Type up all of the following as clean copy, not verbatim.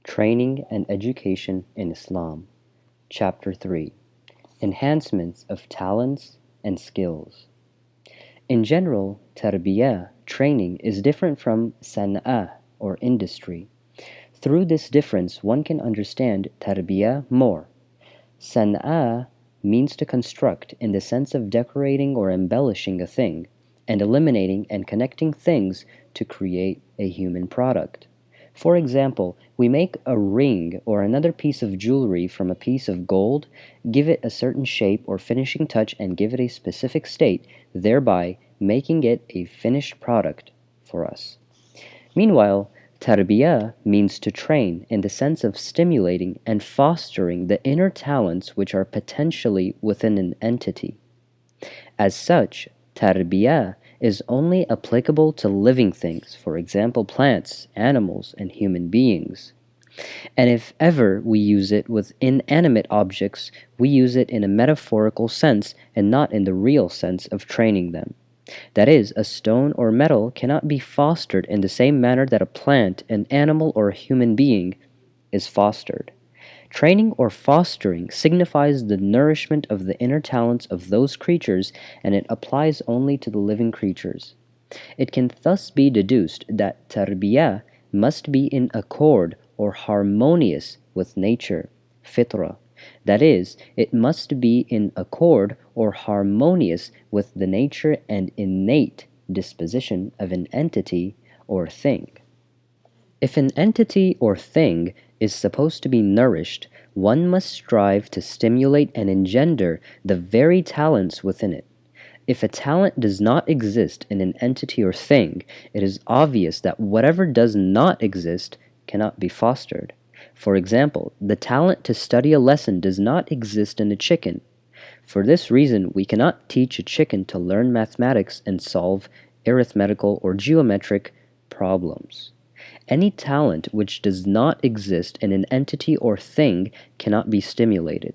Training and Education in Islam, Chapter 3, Enhancements of Talents and Skills. In general, tarbiyah, training, is different from san'ah, or industry. Through this difference, one can understand tarbiyah more. San'ah means to construct in the sense of decorating or embellishing a thing, and eliminating and connecting things to create a human product. For example, we make a ring or another piece of jewelry from a piece of gold, give it a certain shape or finishing touch, and give it a specific state, thereby making it a finished product for us. Meanwhile, tarbiyah means to train in the sense of stimulating and fostering the inner talents which are potentially within an entity. As such, tarbiyah is only applicable to living things, for example plants, animals, and human beings. And if ever we use it with inanimate objects, we use it in a metaphorical sense and not in the real sense of training them. That is, a stone or metal cannot be fostered in the same manner that a plant, an animal, or a human being is fostered. Training or fostering signifies the nourishment of the inner talents of those creatures, and it applies only to the living creatures. It can thus be deduced that tarbiyah must be in accord or harmonious with nature, fitrah. That is, it must be in accord or harmonious with the nature and innate disposition of an entity or thing. If an entity or thing is supposed to be nourished, one must strive to stimulate and engender the very talents within it. If a talent does not exist in an entity or thing, it is obvious that whatever does not exist cannot be fostered. For example, the talent to study a lesson does not exist in a chicken. For this reason, we cannot teach a chicken to learn mathematics and solve arithmetical or geometric problems. Any talent which does not exist in an entity or thing cannot be stimulated.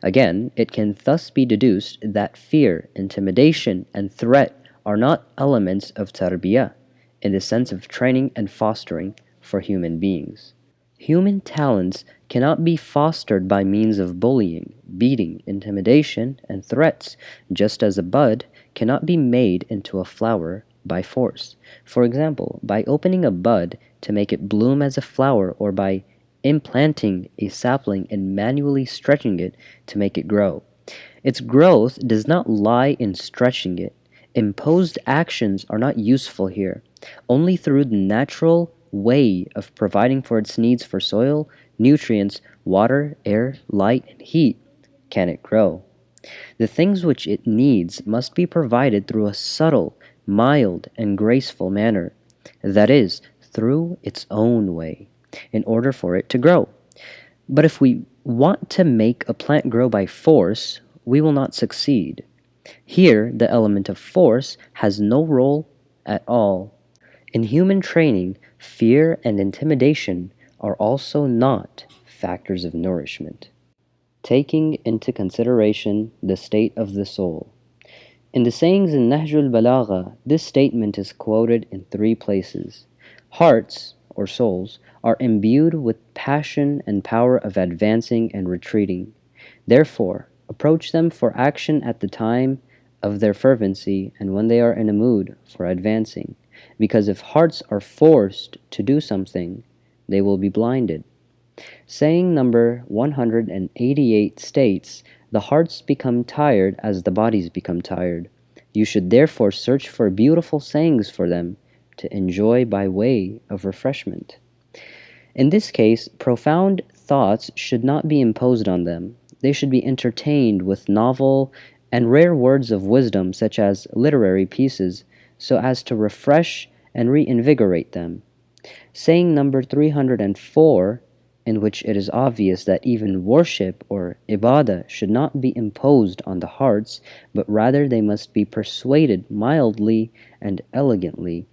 Again, it can thus be deduced that fear, intimidation, and threat are not elements of tarbiyah, in the sense of training and fostering for human beings. Human talents cannot be fostered by means of bullying, beating, intimidation, and threats, just as a bud cannot be made into a flower by force. For example, by opening a bud to make it bloom as a flower, or by implanting a sapling and manually stretching it to make it grow. Its growth does not lie in stretching it. Imposed actions are not useful here. Only through the natural way of providing for its needs for soil, nutrients, water, air, light, and heat can it grow. The things which it needs must be provided through a subtle, mild, and graceful manner, that is, through its own way, in order for it to grow. But if we want to make a plant grow by force, we will not succeed. Here, the element of force has no role at all. In human training, fear and intimidation are also not factors of nourishment. Taking into consideration the state of the soul. In the sayings in Nahjul Balagha, this statement is quoted in 3 places. Hearts, or souls, are imbued with passion and power of advancing and retreating. Therefore, approach them for action at the time of their fervency and when they are in a mood for advancing, because if hearts are forced to do something, they will be blinded. Saying number 188 states, "The hearts become tired as the bodies become tired. You should therefore search for beautiful sayings for them to enjoy by way of refreshment." In this case, profound thoughts should not be imposed on them. They should be entertained with novel and rare words of wisdom, such as literary pieces, so as to refresh and reinvigorate them. Saying number 304, in which it is obvious that even worship or ibadah should not be imposed on the hearts, but rather they must be persuaded mildly and elegantly,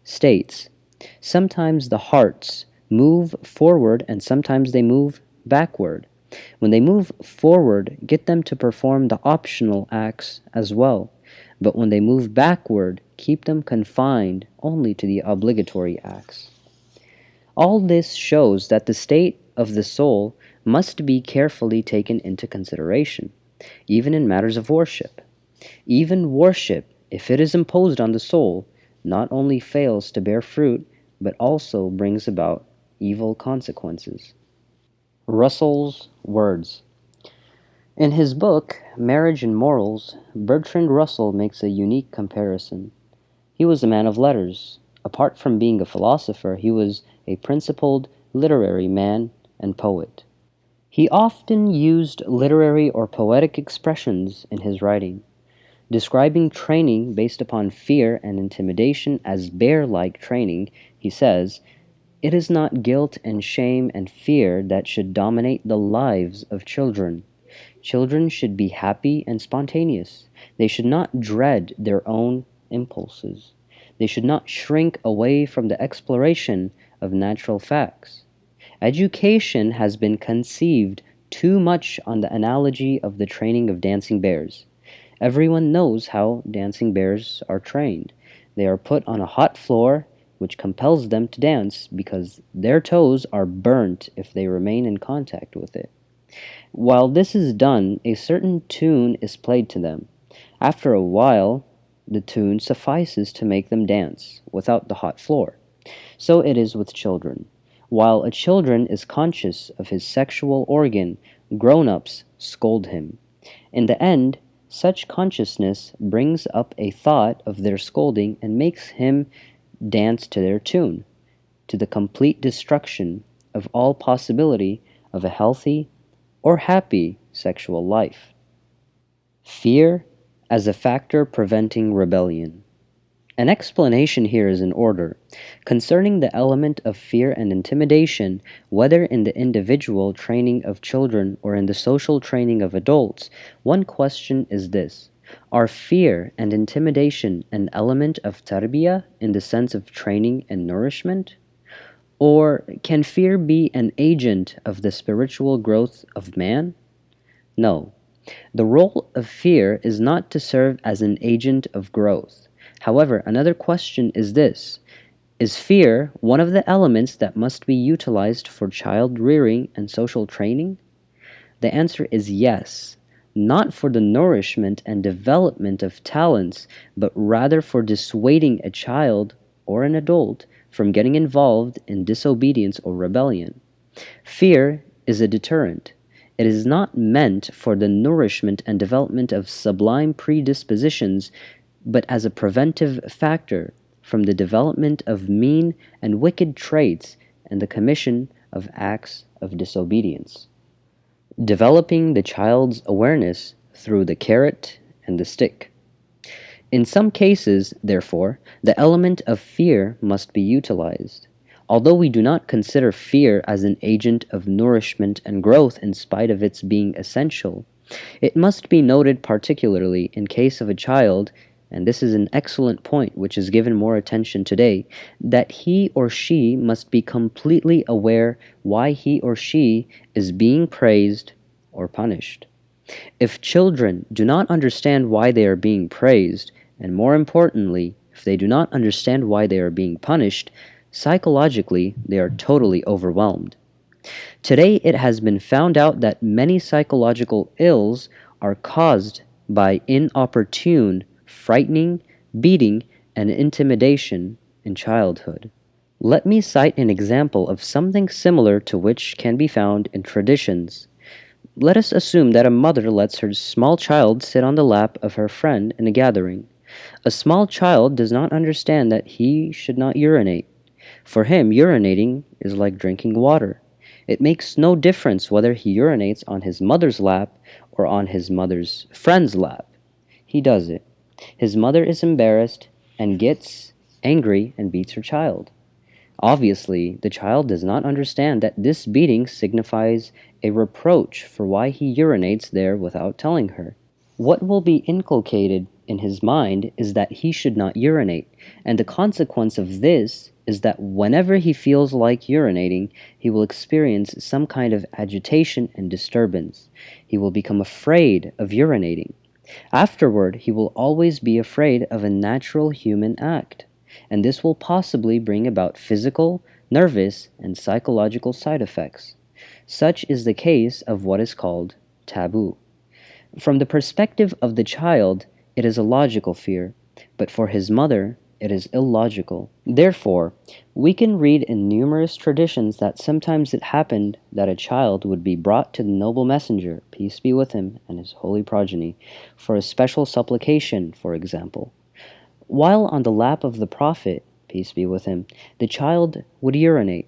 states, "Sometimes the hearts move forward and sometimes they move backward. When they move forward, get them to perform the optional acts as well, but when they move backward, keep them confined only to the obligatory acts." All this shows that the state of the soul must be carefully taken into consideration, even in matters of worship. Even worship, if it is imposed on the soul, not only fails to bear fruit, but also brings about evil consequences. Russell's words. In his book, Marriage and Morals, Bertrand Russell makes a unique comparison. He was a man of letters. Apart from being a philosopher, he was a principled literary man and poet. He often used literary or poetic expressions in his writing, describing training based upon fear and intimidation as bear-like training. He says, "It is not guilt and shame and fear that should dominate the lives of children. Children should be happy and spontaneous. They should not dread their own impulses. They should not shrink away from the exploration of natural facts. Education has been conceived too much on the analogy of the training of dancing bears. Everyone knows how dancing bears are trained. They are put on a hot floor, which compels them to dance because their toes are burnt if they remain in contact with it. While this is done, a certain tune is played to them. After a while, the tune suffices to make them dance without the hot floor. So it is with children. While a children is conscious of his sexual organ, grown-ups scold him. In the end, such consciousness brings up a thought of their scolding and makes him dance to their tune, to the complete destruction of all possibility of a healthy or happy sexual life. Fear as a factor preventing rebellion. An explanation here is in order. Concerning the element of fear and intimidation, whether in the individual training of children or in the social training of adults, one question is this: are fear and intimidation an element of tarbiyah in the sense of training and nourishment? Or can fear be an agent of the spiritual growth of man? No. The role of fear is not to serve as an agent of growth. However, another question is this: is fear one of the elements that must be utilized for child rearing and social training? The answer is yes, not for the nourishment and development of talents, but rather for dissuading a child or an adult from getting involved in disobedience or rebellion. Fear is a deterrent. It is not meant for the nourishment and development of sublime predispositions, but as a preventive factor from the development of mean and wicked traits and the commission of acts of disobedience. Developing the child's awareness through the carrot and the stick. In some cases, therefore, the element of fear must be utilized. Although we do not consider fear as an agent of nourishment and growth in spite of its being essential, it must be noted particularly in case of a child, and this is an excellent point which is given more attention today, that he or she must be completely aware why he or she is being praised or punished. If children do not understand why they are being praised, and more importantly, if they do not understand why they are being punished, psychologically they are totally overwhelmed. Today it has been found out that many psychological ills are caused by inopportune, frightening, beating, and intimidation in childhood. Let me cite an example of something similar to which can be found in traditions. Let us assume that a mother lets her small child sit on the lap of her friend in a gathering. A small child does not understand that he should not urinate. For him, urinating is like drinking water. It makes no difference whether he urinates on his mother's lap or on his mother's friend's lap. He does it. His mother is embarrassed and gets angry and beats her child. Obviously, the child does not understand that this beating signifies a reproach for why he urinates there without telling her. What will be inculcated in his mind is that he should not urinate, and the consequence of this is that whenever he feels like urinating, he will experience some kind of agitation and disturbance. He will become afraid of urinating. Afterward, he will always be afraid of a natural human act, and this will possibly bring about physical, nervous, and psychological side effects. Such is the case of what is called taboo. From the perspective of the child, it is a logical fear, but for his mother, it is illogical. Therefore, we can read in numerous traditions that sometimes it happened that a child would be brought to the noble messenger, peace be with him, and his holy progeny, for a special supplication, for example. While on the lap of the prophet, peace be with him, the child would urinate.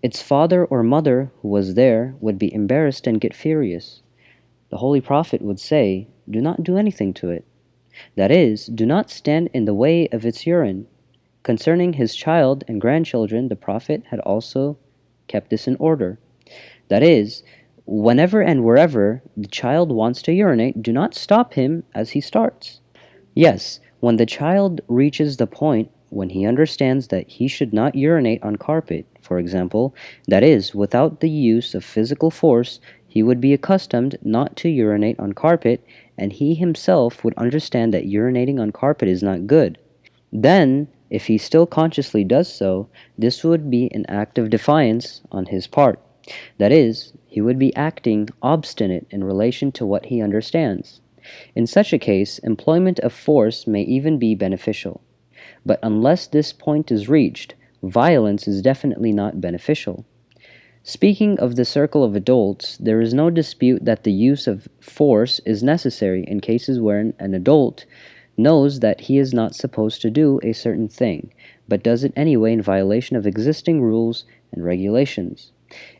Its father or mother, who was there, would be embarrassed and get furious. The Holy Prophet would say, "Do not do anything to it." That is, do not stand in the way of its urine. Concerning his child and grandchildren, the Prophet had also kept this in order. That is, whenever and wherever the child wants to urinate, do not stop him as he starts. Yes, when the child reaches the point when he understands that he should not urinate on carpet, for example, that is, without the use of physical force, he would be accustomed not to urinate on carpet, and he himself would understand that urinating on carpet is not good. Then, if he still consciously does so, this would be an act of defiance on his part. That is, he would be acting obstinate in relation to what he understands. In such a case, employment of force may even be beneficial. But unless this point is reached, violence is definitely not beneficial. Speaking of the circle of adults, there is no dispute that the use of force is necessary in cases where an adult knows that he is not supposed to do a certain thing, but does it anyway in violation of existing rules and regulations.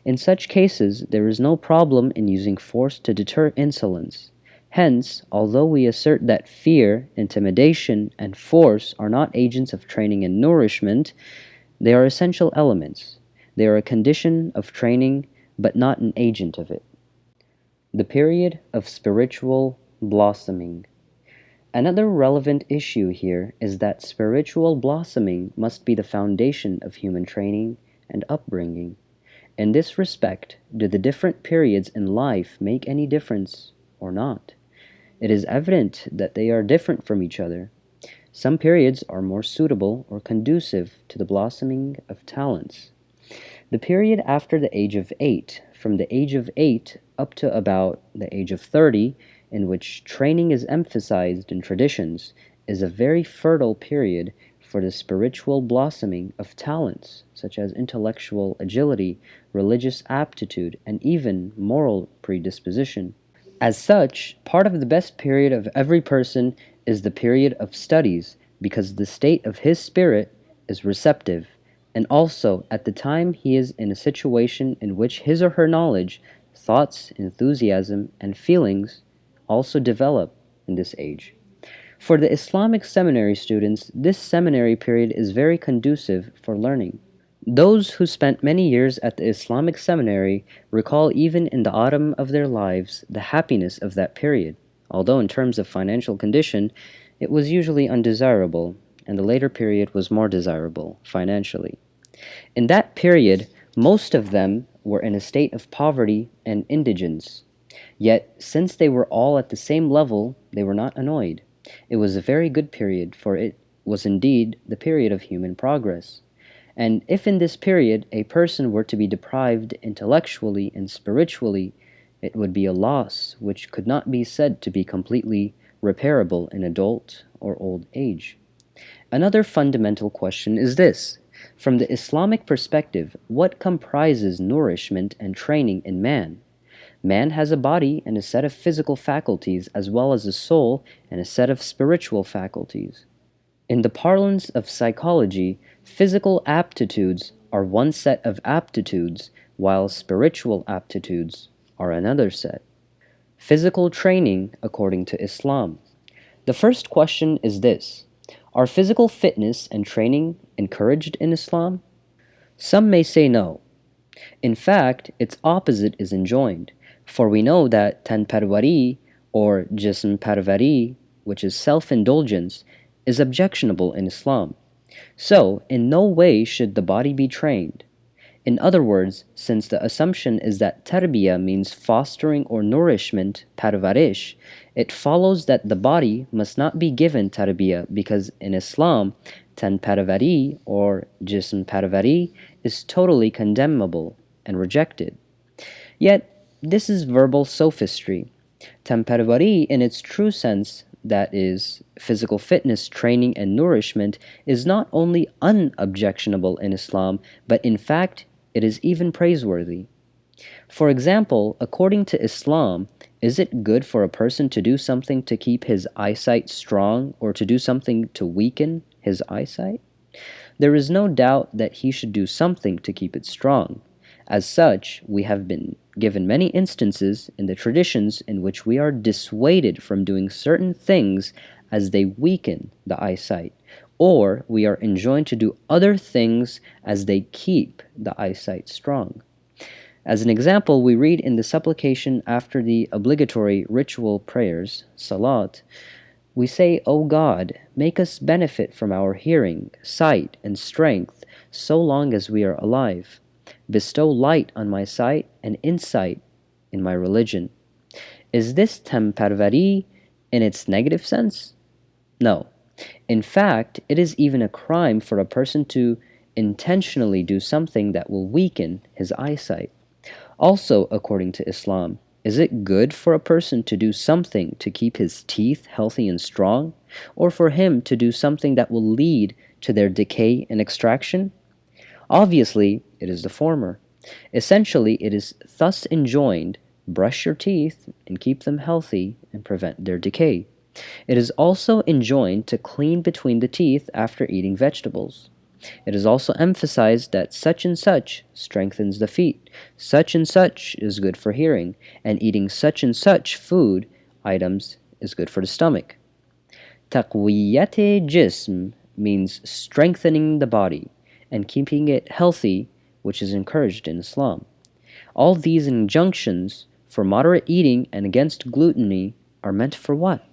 In such cases, there is no problem in using force to deter insolence. Hence, although we assert that fear, intimidation, and force are not agents of training and nourishment, they are essential elements. They are a condition of training, but not an agent of it. The period of spiritual blossoming. Another relevant issue here is that spiritual blossoming must be the foundation of human training and upbringing. In this respect, do the different periods in life make any difference or not? It is evident that they are different from each other. Some periods are more suitable or conducive to the blossoming of talents. The period after the age of 8, from the age of 8 up to about the age of 30, in which training is emphasized in traditions, is a very fertile period for the spiritual blossoming of talents such as intellectual agility, religious aptitude, and even moral predisposition. As such, part of the best period of every person is the period of studies, because the state of his spirit is receptive, and also at the time he is in a situation in which his or her knowledge, thoughts, enthusiasm, and feelings also develop in this age. For the Islamic seminary students, this seminary period is very conducive for learning. Those who spent many years at the Islamic seminary recall even in the autumn of their lives the happiness of that period, although in terms of financial condition, it was usually undesirable, and the later period was more desirable financially. In that period, most of them were in a state of poverty and indigence. Yet, since they were all at the same level, they were not annoyed. It was a very good period, for it was indeed the period of human progress. And if in this period a person were to be deprived intellectually and spiritually, it would be a loss which could not be said to be completely repairable in adult or old age. Another fundamental question is this: from the Islamic perspective, what comprises nourishment and training in man? Man has a body and a set of physical faculties, as well as a soul and a set of spiritual faculties. In the parlance of psychology, physical aptitudes are one set of aptitudes, while spiritual aptitudes are another set. Physical training according to Islam. The first question is this: are physical fitness and training encouraged in Islam? Some may say no. In fact, its opposite is enjoined, for we know that tan parwari or jism parwari, which is self-indulgence, is objectionable in Islam. So, in no way should the body be trained. In other words, since the assumption is that tarbiyah means fostering or nourishment, parvarish, it follows that the body must not be given tarbiyah because in Islam, tan parvari or jism parvari is totally condemnable and rejected. Yet, this is verbal sophistry. Tan parvari, in its true sense, that is, physical fitness, training, and nourishment, is not only unobjectionable in Islam, but in fact, it is even praiseworthy. For example, according to Islam, is it good for a person to do something to keep his eyesight strong or to do something to weaken his eyesight? There is no doubt that he should do something to keep it strong. As such, we have been given many instances in the traditions in which we are dissuaded from doing certain things as they weaken the eyesight, or we are enjoined to do other things as they keep the eyesight strong. As an example, we read in the supplication after the obligatory ritual prayers, salat, we say, O God, make us benefit from our hearing, sight, and strength so long as we are alive. Bestow light on my sight and insight in my religion. Is this temparvari in its negative sense? No. In fact, it is even a crime for a person to intentionally do something that will weaken his eyesight. Also, according to Islam, is it good for a person to do something to keep his teeth healthy and strong, or for him to do something that will lead to their decay and extraction? Obviously, it is the former. Essentially, it is thus enjoined, brush your teeth and keep them healthy and prevent their decay. It is also enjoined to clean between the teeth after eating vegetables. It is also emphasized that such and such strengthens the feet, such and such is good for hearing, and eating such and such food items is good for the stomach. Taqwiyat jism means strengthening the body and keeping it healthy, which is encouraged in Islam. All these injunctions for moderate eating and against gluttony are meant for what?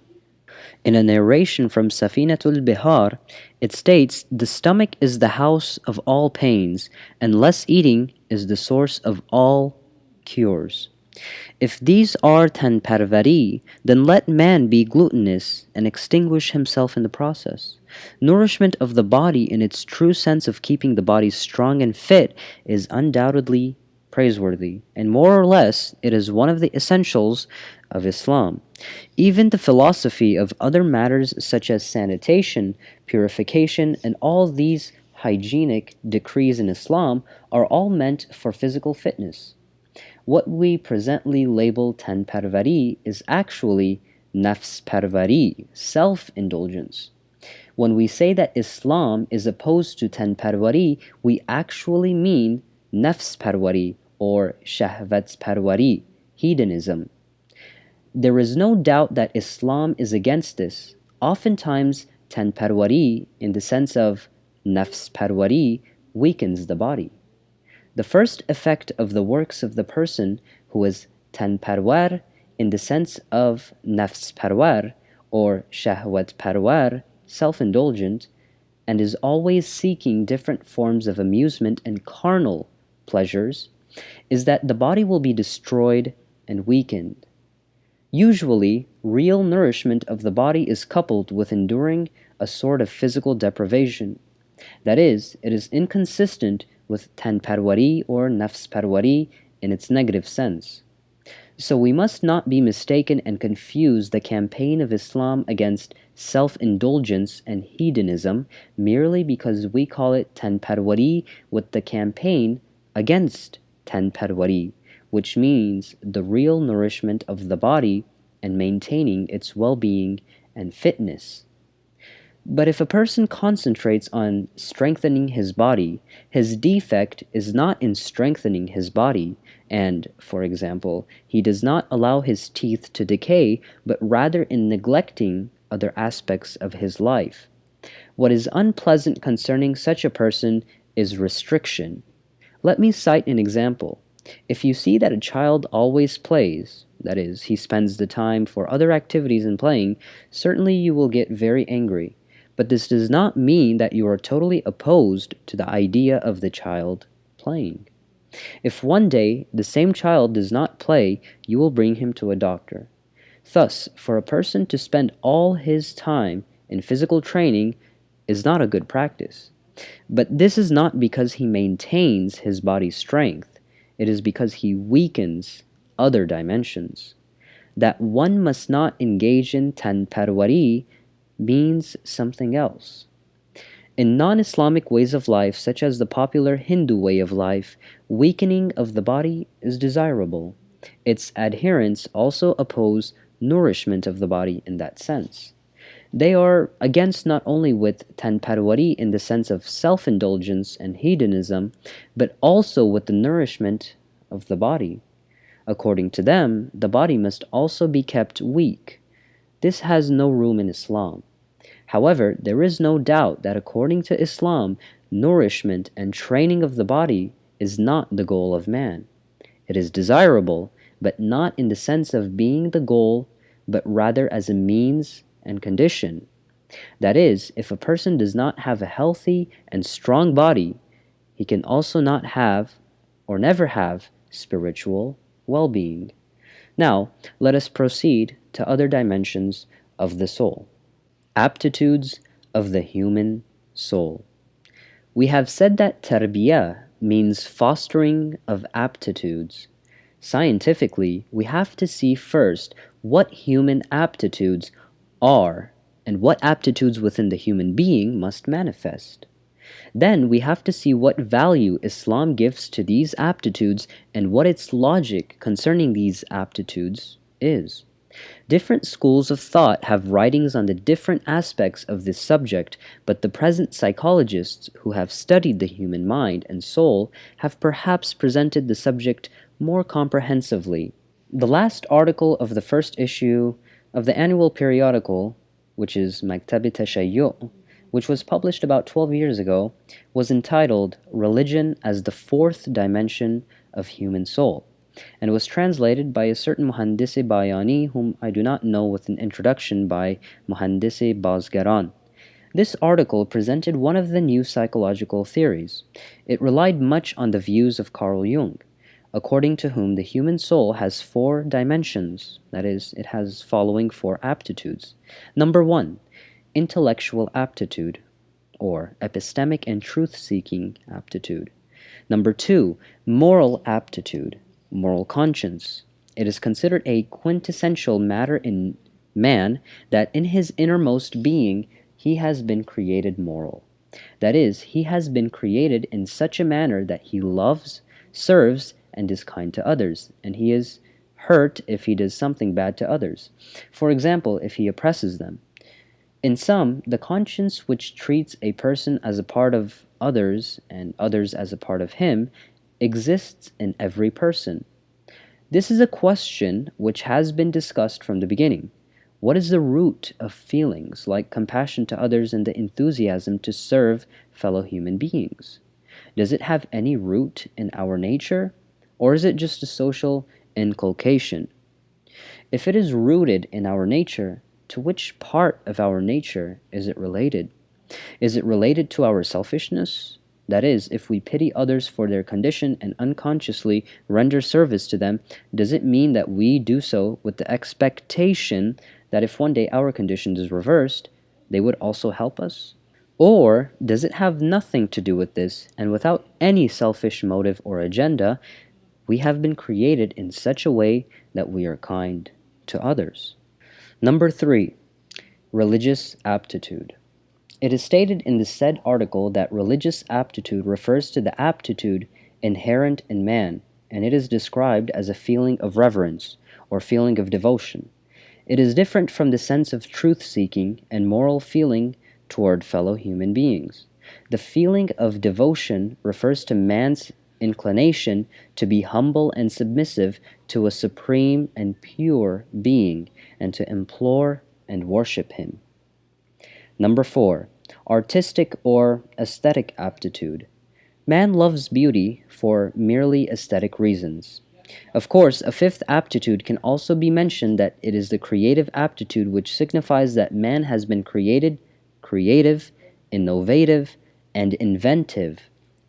In a narration from Safinatul Bihar, it states, the stomach is the house of all pains, and less eating is the source of all cures. If these are tan parvari, then let man be gluttonous and extinguish himself in the process. Nourishment of the body in its true sense of keeping the body strong and fit is undoubtedly praiseworthy, and more or less it is one of the essentials of Islam. Even the philosophy of other matters such as sanitation, purification, and all these hygienic decrees in Islam are all meant for physical fitness. What we presently label tan parvari is actually nafs parvari, self-indulgence. When we say that Islam is opposed to tan parvari, we actually mean nafs parvari or shahwats parvari, hedonism. There is no doubt that Islam is against this. Oftentimes, tan parvari, in the sense of nafs parvari, weakens the body. The first effect of the works of the person who is tan parwar in the sense of nafs parwar or shahwat parwar, self-indulgent, and is always seeking different forms of amusement and carnal pleasures, is that the body will be destroyed and weakened. Usually, real nourishment of the body is coupled with enduring a sort of physical deprivation. That is, it is inconsistent with tan parwari or nafs parwari in its negative sense. So we must not be mistaken and confuse the campaign of Islam against self-indulgence and hedonism merely because we call it tan parwari with the campaign against tan parwari, which means the real nourishment of the body and maintaining its well-being and fitness. But if a person concentrates on strengthening his body, his defect is not in strengthening his body, and, for example, he does not allow his teeth to decay, but rather in neglecting other aspects of his life. What is unpleasant concerning such a person is restriction. Let me cite an example. If you see that a child always plays, that is, he spends the time for other activities and playing, certainly you will get very angry. But this does not mean that you are totally opposed to the idea of the child playing. If one day the same child does not play, you will bring him to a doctor. Thus, for a person to spend all his time in physical training is not a good practice. But this is not because he maintains his body's strength, it is because he weakens other dimensions. That one must not engage in tanparwari means something else. In non-Islamic ways of life, such as the popular Hindu way of life, weakening of the body is desirable. Its adherents also oppose nourishment of the body in that sense. They are against not only with tanparwari in the sense of self-indulgence and hedonism, but also with the nourishment of the body. According to them, the body must also be kept weak. This has no room in Islam. However, there is no doubt that according to Islam, nourishment and training of the body is not the goal of man. It is desirable, but not in the sense of being the goal, but rather as a means and condition. That is, if a person does not have a healthy and strong body, he can also not have or never have spiritual well-being. Now, let us proceed to other dimensions of the soul. Aptitudes of the human soul. We have said that tarbiyah means fostering of aptitudes. Scientifically, we have to see first what human aptitudes are and what aptitudes within the human being must manifest. Then we have to see what value Islam gives to these aptitudes and what its logic concerning these aptitudes is. Different schools of thought have writings on the different aspects of this subject, but the present psychologists who have studied the human mind and soul have perhaps presented the subject more comprehensively. The last article of the first issue of the annual periodical, which is Maktab-e Tashayyu', which was published about 12 years ago, was entitled Religion as the Fourth Dimension of Human Soul, and was translated by a certain Muhandis-e Bayani, whom I do not know, with an introduction by Muhandis-e Bazgaran. This article presented one of the new psychological theories. It relied much on the views of Carl Jung, according to whom the human soul has four dimensions, that is, it has following four aptitudes. Number 1, intellectual aptitude, or epistemic and truth-seeking aptitude. Number 2, moral aptitude, moral conscience. It is considered a quintessential matter in man that in his innermost being he has been created moral. That is, he has been created in such a manner that he loves, serves, and is kind to others, and he is hurt if he does something bad to others. For example, if he oppresses them. In sum, the conscience which treats a person as a part of others and others as a part of him exists in every person. This is a question which has been discussed from the beginning. What is the root of feelings like compassion to others and the enthusiasm to serve fellow human beings? Does it have any root in our nature, or is it just a social inculcation? If it is rooted in our nature, to which part of our nature is it related? Is it related to our selfishness? That is, if we pity others for their condition and unconsciously render service to them, does it mean that we do so with the expectation that if one day our condition is reversed, they would also help us? Or does it have nothing to do with this, and without any selfish motive or agenda, we have been created in such a way that we are kind to others? Number 3, religious aptitude. It is stated in the said article that religious aptitude refers to the aptitude inherent in man, and it is described as a feeling of reverence or feeling of devotion. It is different from the sense of truth-seeking and moral feeling toward fellow human beings. The feeling of devotion refers to man's inclination to be humble and submissive to a supreme and pure being and to implore and worship him. Number 4, artistic or aesthetic aptitude. Man loves beauty for merely aesthetic reasons. Of course, a fifth aptitude can also be mentioned, that it is the creative aptitude, which signifies that man has been created, creative, innovative, and inventive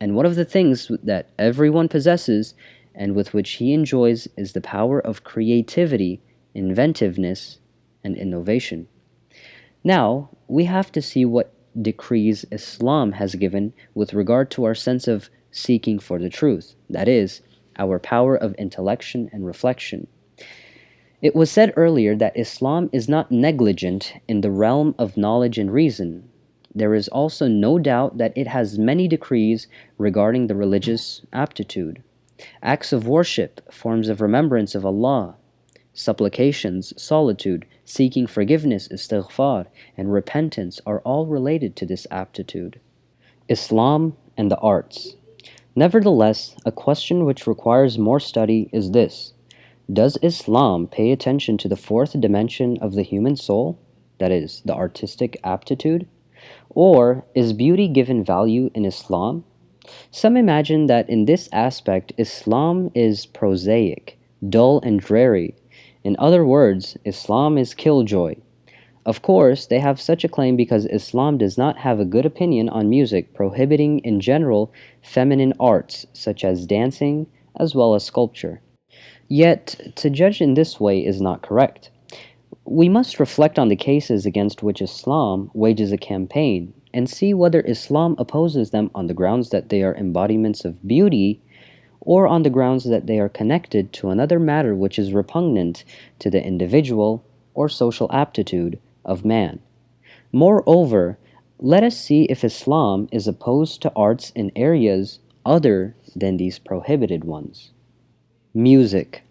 And one of the things that everyone possesses and with which he enjoys is the power of creativity, inventiveness, and innovation. Now, we have to see what decrees Islam has given with regard to our sense of seeking for the truth, that is, our power of intellection and reflection. It was said earlier that Islam is not negligent in the realm of knowledge and reason. There is also no doubt that it has many decrees regarding the religious aptitude. Acts of worship, forms of remembrance of Allah, supplications, solitude, seeking forgiveness, istighfar, and repentance are all related to this aptitude. Islam and the arts. Nevertheless, a question which requires more study is this: does Islam pay attention to the fourth dimension of the human soul, that is, the artistic aptitude? Or is beauty given value in Islam? Some imagine that in this aspect Islam is prosaic, dull and dreary. In other words, Islam is killjoy. Of course, they have such a claim because Islam does not have a good opinion on music, prohibiting in general feminine arts such as dancing as well as sculpture. Yet, to judge in this way is not correct. We must reflect on the cases against which Islam wages a campaign and see whether Islam opposes them on the grounds that they are embodiments of beauty or on the grounds that they are connected to another matter which is repugnant to the individual or social aptitude of man. Moreover, let us see if Islam is opposed to arts in areas other than these prohibited ones. Music.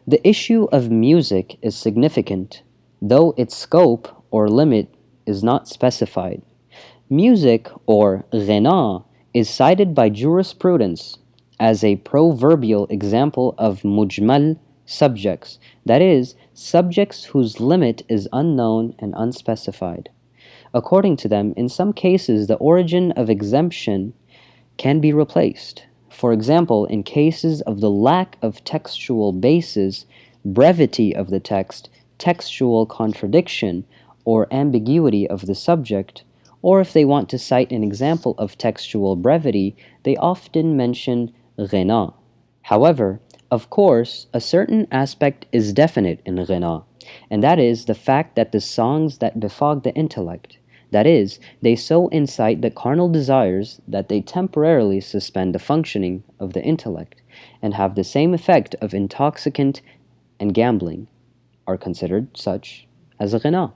The issue of music is significant, though its scope or limit is not specified. Music, or ghina, is cited by jurisprudence as a proverbial example of mujmal subjects, that is, subjects whose limit is unknown and unspecified. According to them, in some cases the origin of exemption can be replaced. For example, in cases of the lack of textual basis, brevity of the text, textual contradiction, or ambiguity of the subject, or if they want to cite an example of textual brevity, they often mention ghina. However, of course, a certain aspect is definite in ghina, and that is the fact that the songs that befog the intellect, that is, they so incite the carnal desires that they temporarily suspend the functioning of the intellect, and have the same effect of intoxicant and gambling, are considered such as ghina.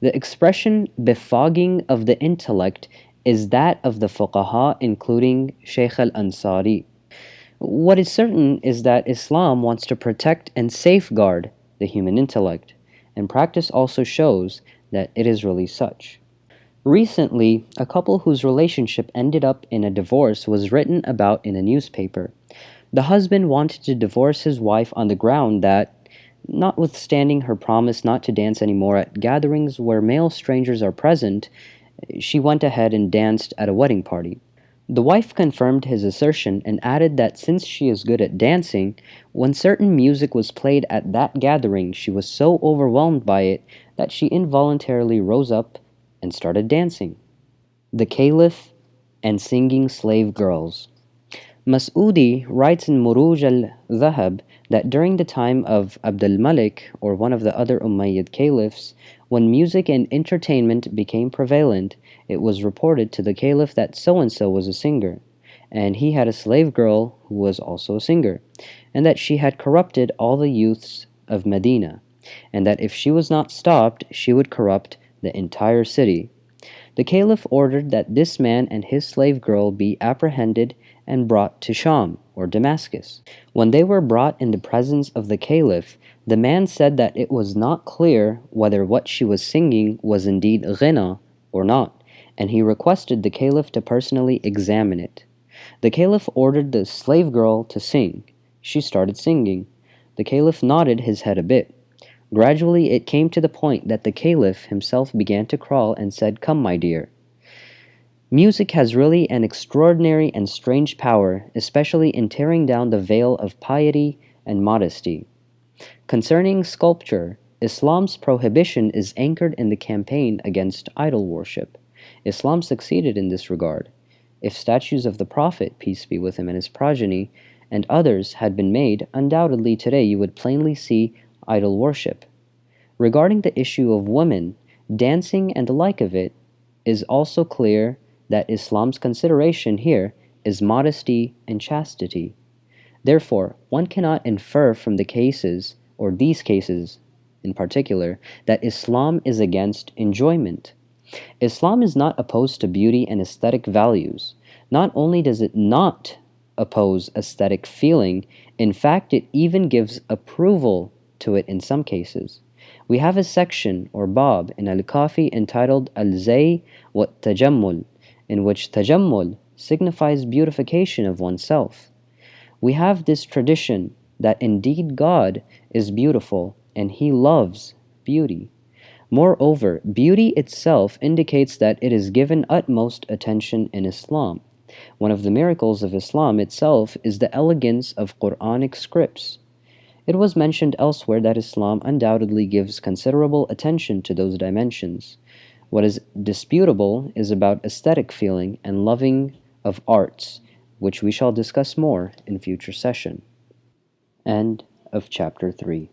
The expression befogging of the intellect is that of the fuqaha, including Shaykh al-Ansari. What is certain is that Islam wants to protect and safeguard the human intellect, and practice also shows that it is really such. Recently, a couple whose relationship ended up in a divorce was written about in a newspaper. The husband wanted to divorce his wife on the ground that, notwithstanding her promise not to dance anymore at gatherings where male strangers are present, she went ahead and danced at a wedding party. The wife confirmed his assertion and added that since she is good at dancing, when certain music was played at that gathering, she was so overwhelmed by it that she involuntarily rose up and started dancing. The Caliph and Singing Slave Girls. Mas'udi writes in Muruj al-Dhahab that during the time of Abd al-Malik, or one of the other Umayyad caliphs, when music and entertainment became prevalent, it was reported to the caliph that so-and-so was a singer, and he had a slave girl who was also a singer, and that she had corrupted all the youths of Medina, and that if she was not stopped, she would corrupt the entire city. The caliph ordered that this man and his slave girl be apprehended and brought to Sham, or Damascus. When they were brought in the presence of the caliph, the man said that it was not clear whether what she was singing was indeed ghina or not, and he requested the caliph to personally examine it. The caliph ordered the slave girl to sing. She started singing. The caliph nodded his head a bit. Gradually it came to the point that the caliph himself began to crawl and said, "Come, my dear." Music has really an extraordinary and strange power, especially in tearing down the veil of piety and modesty. Concerning sculpture, Islam's prohibition is anchored in the campaign against idol worship. Islam succeeded in this regard. If statues of the Prophet, peace be with him, and his progeny, and others had been made, undoubtedly today you would plainly see idol worship. Regarding the issue of women, dancing and the like of it, is also clear that Islam's consideration here is modesty and chastity. Therefore, one cannot infer from the cases, or these cases in particular, that Islam is against enjoyment. Islam is not opposed to beauty and aesthetic values. Not only does it not oppose aesthetic feeling, in fact, it even gives approval to it in some cases. We have a section or bab in Al-Kafi entitled Al-Zay wa Tajammul, in which tajammul signifies beautification of oneself. We have this tradition that indeed God is beautiful and He loves beauty. Moreover, beauty itself indicates that it is given utmost attention in Islam. One of the miracles of Islam itself is the elegance of Qur'anic scripts. It was mentioned elsewhere that Islam undoubtedly gives considerable attention to those dimensions. What is disputable is about aesthetic feeling and loving of arts, which we shall discuss more in future session. End of chapter 3.